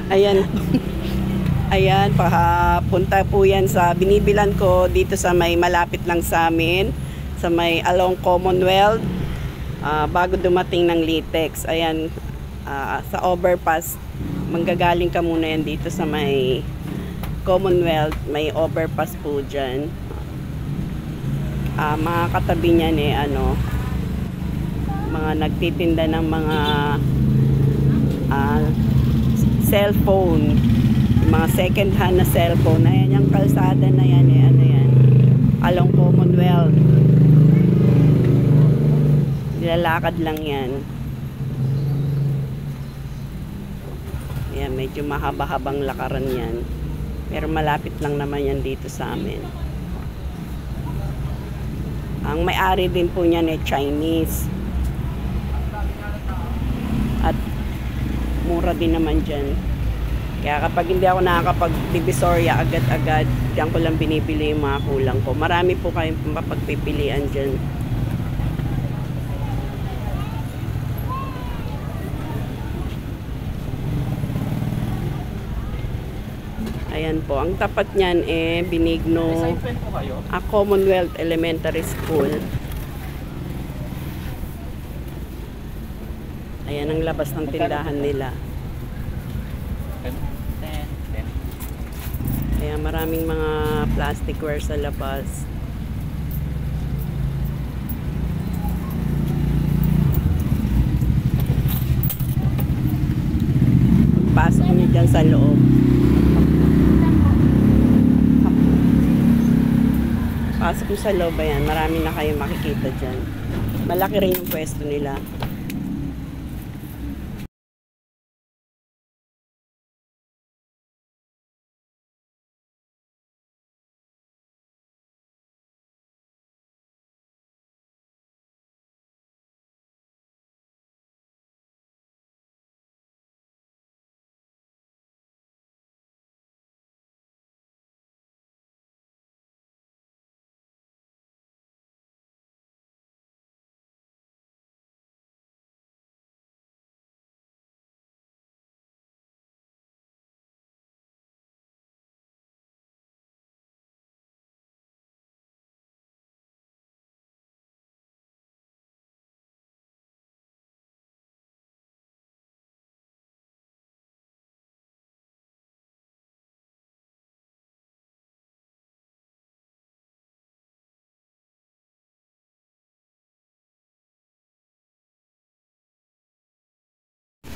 Ayan. Ayan, papunta po yan sa binibilan ko dito sa may malapit lang sa amin. Sa may along Commonwealth. Bago dumating ng Litex. Ayan, sa overpass. Manggagaling ka muna yan dito sa may Commonwealth. May overpass po dyan. Mga katabi niyan mga nagtitinda ng mga cellphone, mga second hand na cellphone. Ayan yung kalsada na yan along Commonwealth. Nilalakad lang yan. Ayan, medyo mahaba-habang lakaran yan, pero malapit lang naman yan dito sa amin. Ang may-ari din po niyan Chinese. At mura din naman dyan. Kaya kapag hindi ako nakakapag-Divisoria agad-agad, diyan ko lang binibili yung mga kulang ko. Marami po kayong mapagpipilian dyan. Ayan po, ang tapat niyan Benigno Commonwealth Elementary School. Ayan ang labas ng tindahan nila. Ayan, maraming mga plasticware sa labas. Pasok niyo dyan sa loob. Pasok niyo sa loob, ayan, marami na kayo makikita dyan. Malaki rin yung pwesto nila.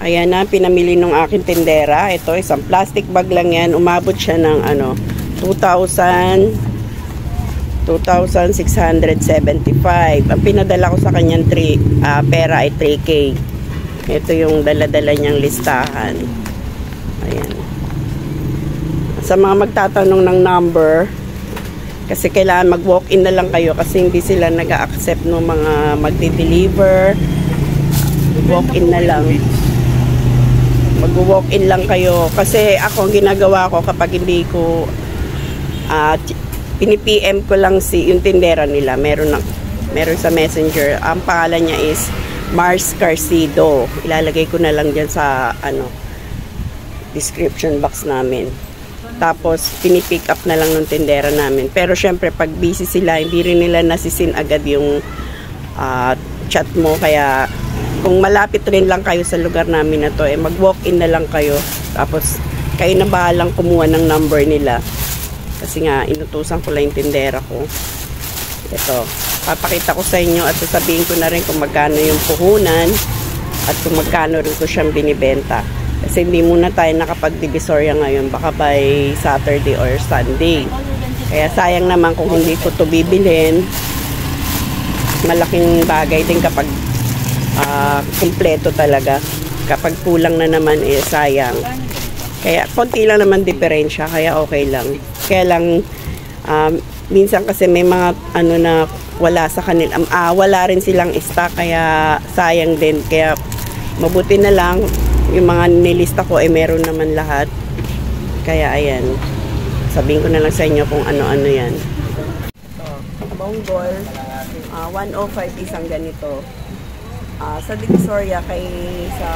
Ayan na, pinamili ng aking tindera. Ito, isang plastic bag lang yan. Umabot siya ng 2,675. Ang pinadala ko sa kanyang pera ay 3K. Ito yung dala-dala niyang listahan. Ayan. Sa mga magtatanong ng number, kasi kailangan mag-walk-in na lang kayo kasi hindi sila nag-a-accept ng mga magdi-deliver. Walk-in na lang. Mag-walk-in lang kayo. Kasi ako, ang ginagawa ko kapag hindi ko pini-PM ko lang yung tindera nila. Meron sa messenger. Ang pangalan niya is Mars Carcido. Ilalagay ko na lang dyan sa description box namin. Tapos, pinipick up na lang ng tindera namin. Pero syempre, pag busy sila, hindi rin nila nasisin agad yung chat mo. Kaya kung malapit rin lang kayo sa lugar namin na to, mag-walk-in na lang kayo. Tapos, kayo na bahalang kumuha ng number nila. Kasi nga, inutusan ko lang yung tindera ko. Ito, papakita ko sa inyo at sasabihin ko na rin kung magkano yung puhunan at kung magkano rin ko siyang binibenta. Kasi hindi muna tayo nakapag-Divisoria ngayon, baka by Saturday or Sunday. Kaya sayang naman kung hindi ko to bibilhin. Malaking bagay din kapag kumpleto talaga. Kapag kulang na naman sayang. Kaya konti lang naman diferensya, kaya okay lang. Kaya lang minsan kasi may mga na wala sa kanila, wala rin silang stock, kaya sayang din. Kaya mabuti na lang yung mga nilista ko meron naman lahat. Kaya ayan, sabihin ko na lang sa inyo kung ano-ano yan. Bonggol, 105 isang ganito. Sa Divisoria sa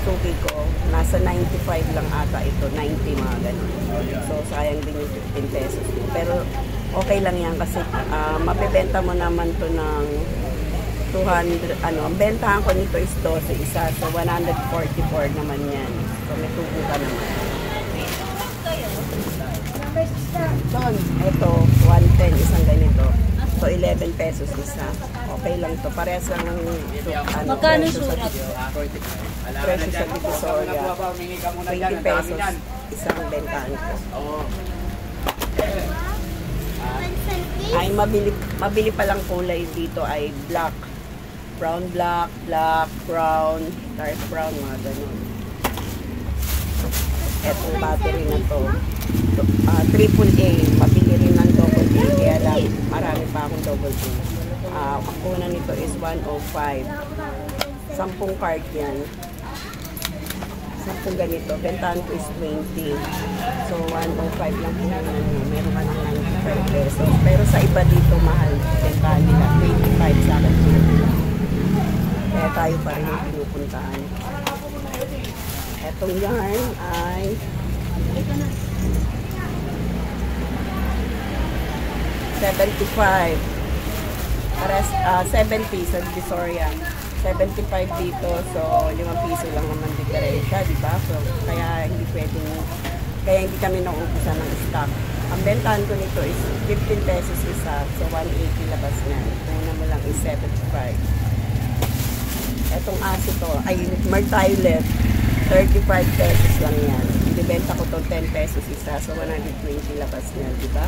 suki ko, nasa nasa 95 lang ata ito, 90 mga ganun. So sayang din yung 15 pesos mo. Pero okay lang yan kasi mabebenta mo naman to ng 200, ang bentahan ko nito is 12 isa. So 144 naman yan. So may tubo ka naman. Son, ito, 110 isang ganito. So 11 pesos isa. Okay lang to. Parehas lang ng magkano surat? Presyo sa Divisoria. 20 pesos isang bentahan ko. Ay mabili palang kulay dito ay black. Brown black, black, brown, dark brown, mga ganun. Etong battery na to. AAA, mabili rin ng double A, kaya lang marami pa akong double A. Ang una nito is 105. 10 card yan. 10 ganito. Bentahan ko is 20. So 105 lang po naman nyo. Meron ka ng 95 pesos. Pero sa iba dito mahal. Bentahan nila 25 sa akin. Kaya tayo pa rin yung pinupuntahan. Etong yarn ay 75. Pares, 70 sa Divisoria. 75 dito. So, 5 piso lang naman diferensya, di ba? So, kaya hindi kami nauubusan ng stock. Ang bentahan ko nito is 15 pesos isa. So, 180 labas niyan. Una mo lang is 75. Etong aso to, ay Mertiolet. 35 pesos lang yan. Ibibenta ko to 10 pesos isa. So, 120 labas niyan, di ba?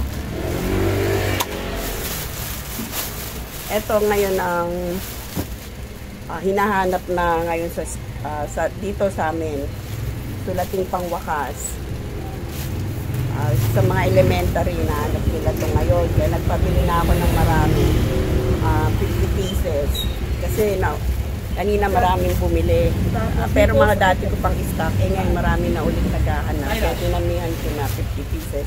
Ito ngayon ang hinahanap na ngayon dito sa amin. Sulating pangwakas. Sa mga elementary na hanap nila ito ngayon. Kaya nagpabili na ako ng marami. 50 pieces. Kasi kanina maraming bumili. Pero mga dati ko pang stock. Ngayon marami na ulit naghahanap. Kaya dinamihan ko na 50 pieces.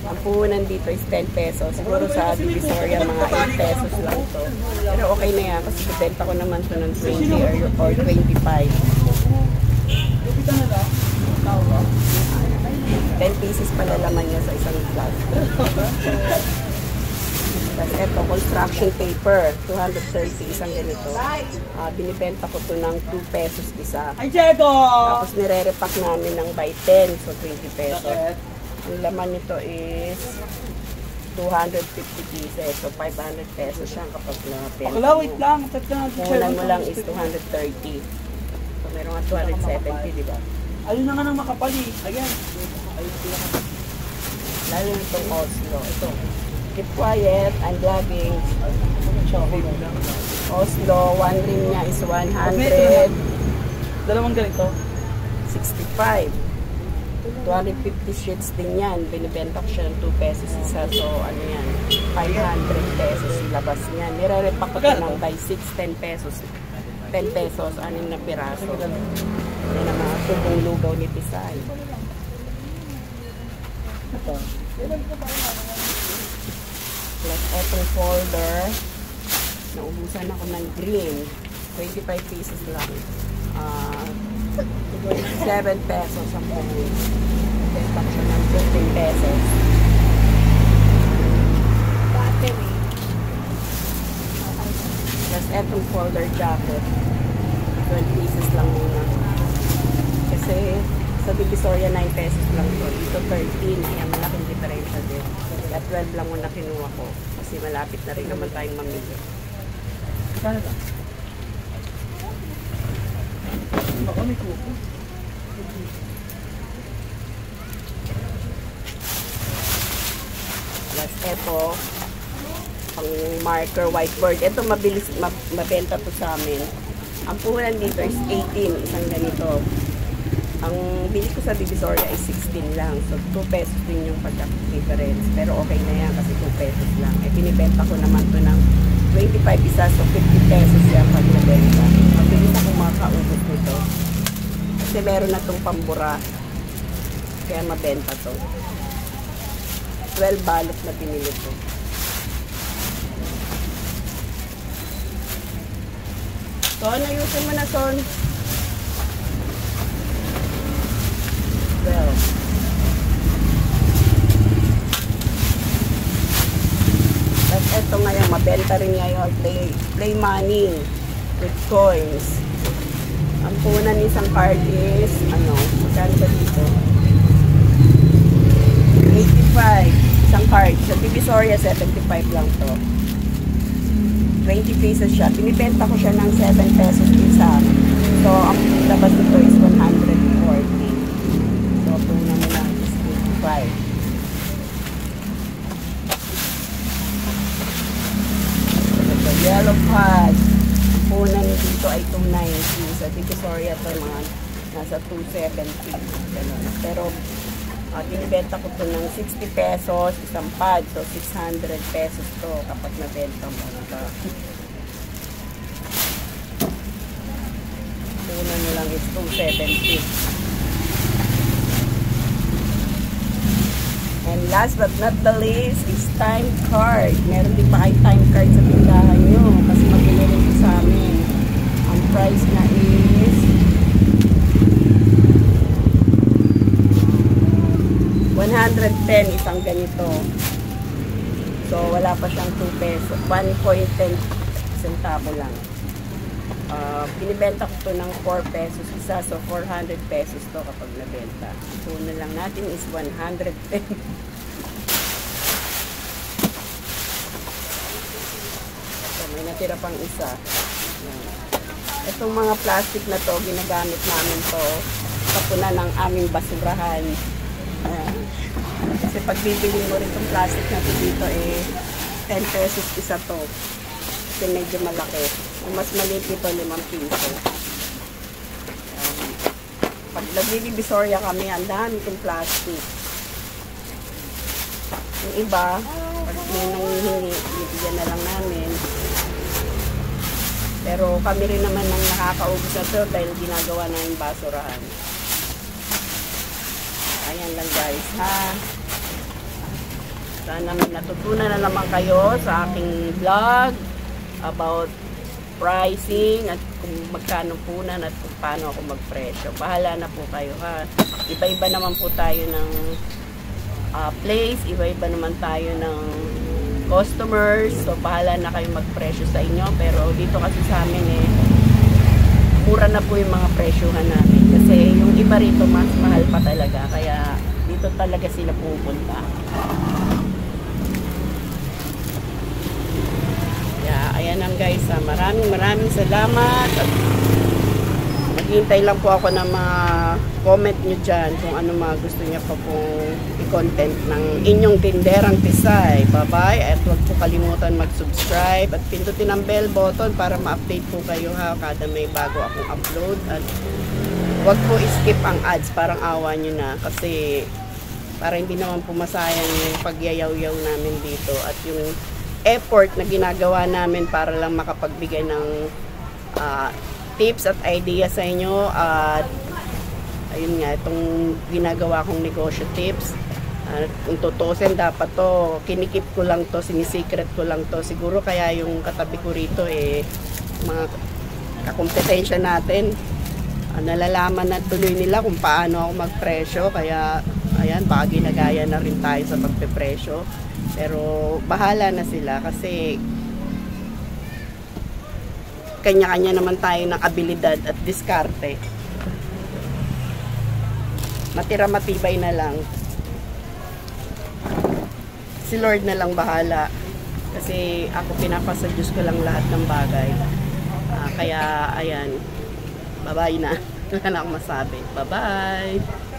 Ang puhunan dito is 10 pesos. Siguro sa Divisoria mga 8 pesos lang to. Pero okay na yan kasi bibenta ko naman to ng 20 or 25. 10 pieces pala laman niya sa isang glass. Tapos ito, construction paper. 230 isang ganito. Binibenta ko to ng 2 pesos isa. Tapos nire-repack namin ng by 10. So 20 pesos. Ang laman nito is 250 pieces. So, 500 pesos siya kapag na-penta mo. Wait lang. Kulang mo lang is 230. So, meron nga 270, di ba? Ayun na nga nang makapali. Ayan. Lalo itong Oslo. Ito. Keep quiet. I'm vlogging. Oslo, one rim niya is 100. Dalawang ganito. 65. 250 sheets din yan. Binibenta ko siya ng 2 pesos isa. So, ano yan? 500 pesos labas niyan. Nire-repack ko ito ng by 6, 10 pesos. 10 pesos, 6 na piraso. Yan ang mga tubong lugaw ni Tisay. Plus, etong folder. Naubusan ako ng green. 25 pesos lang. 7 pesos ang puno. Benta ko siya ng 15 pesos. Battery. Plus, etong folder jacket. 12 pieces lang muna. Kasi sa Divisoria 9 pesos lang to. Dito 13. Ayan, malaking diferensya din. Kaya 12 lang muna kinuha ko. Kasi malapit na rin naman tayong mamili. Kano ba? Baka may kuko. Plus, eto, pang marker whiteboard. Ito, mabilis, mabenta to sa amin. Ang puhunan dito is 18, isang ganito. Ang bili ko sa Divisoria is 16 lang. So, 2 pesos din yung pagka-difference. Pero okay na yan kasi 2 pesos lang. Binibenta ko naman to ng 25 isa. So, 50 pesos yan pag nabenta. Mabilis akong makaubos nito. Kasi meron na itong pambura. Kaya mabenta to. 12 balot na pinili ko. Son, ayusin mo na, Son. rin ngayon, play money with coins. Ang punan ng isang card is, magkano ba dito? 85. Isang card. Sa Divisoria, 75 lang to. 20 pesos siya. Binibenta ko siya ng 7 pesos isa. So, ang labas nito is 140. So, punan mo lang is 85. Yellow card. Punan dito ay 290. Sa Divisoria to mga nasa 270. Ganun. Pero binibenta ko to ng 60 pesos isang pad. So 600 pesos to kapag nabenta mo. Punan mo lang is 270. And last but not the least is time card. Meron din pa kayo time card sa tindahan nyo. Kasi mabili rin sa amin. Ang price na is 110 isang ganito. So wala pa siyang 2 pesos. 1.10 centavo lang. Binibenta ko to ng 4 pesos isa. So 400 pesos to kapag nabenta. Punan lang natin is 110. So may natira pang isa. Itong mga plastic na to, ginagamit namin to kapunan ng aming basurahan. Kasi pag bibili mo rin itong plastic na dito eh 10 pesos isa to. Kasi medyo malaki. Yung mas maliit ito 5 piso. Pag nagbibisorya kami, ang dami itong plastic. Yung iba, pag may nanghihingi, bibigyan na lang namin. Pero kami rin naman ang nakakaubos na ito dahil ginagawa na yung basurahan. Ayan lang guys, ha? Sana may natutunan na naman kayo sa aking vlog about pricing at kung magkano punan at kung paano ako magpresyo. Bahala na po kayo, ha? Iba-iba naman po tayo ng place, iba-iba naman tayo ng customers. So, bahala na kayo magpresyo sa inyo. Pero dito kasi sa amin mura na po yung mga presyohan namin. Kasi yung iba rito mas mahal pa talaga. Kaya dito talaga sila pupunta. Ayan lang guys, maraming salamat at maghintay lang po ako ng mga comment nyo dyan kung ano mga gusto niya pa pong i-content ng inyong tinderang Tisay. Bye bye at huwag po kalimutan mag-subscribe at pindutin ang bell button para ma-update po kayo, ha, kada may bago akong upload. At huwag po i-skip ang ads, parang awa nyo na kasi para hindi naman po masayang yung pagyayaw-yaw namin dito at yung effort na ginagawa namin para lang makapagbigay ng tips at ideas sa inyo. At ayun nga, itong ginagawa kong negosyo tips, kung tutusin dapat to, kinikip ko lang to, sinisecret ko lang to. Siguro kaya yung katabi ko rito mga kakompetensya natin, nalalaman na tuloy nila kung paano ako magpresyo. Kaya ayan, baka ginagaya na rin tayo sa pagpepresyo. Pero bahala na sila kasi kanya-kanya naman tayo ng abilidad at diskarte. Matira matibay na lang. Si Lord na lang bahala. Kasi ako pinapasa Diyos ko lang lahat ng bagay. Kaya ayan, bye-bye na. Wala na akong masabi. Bye-bye!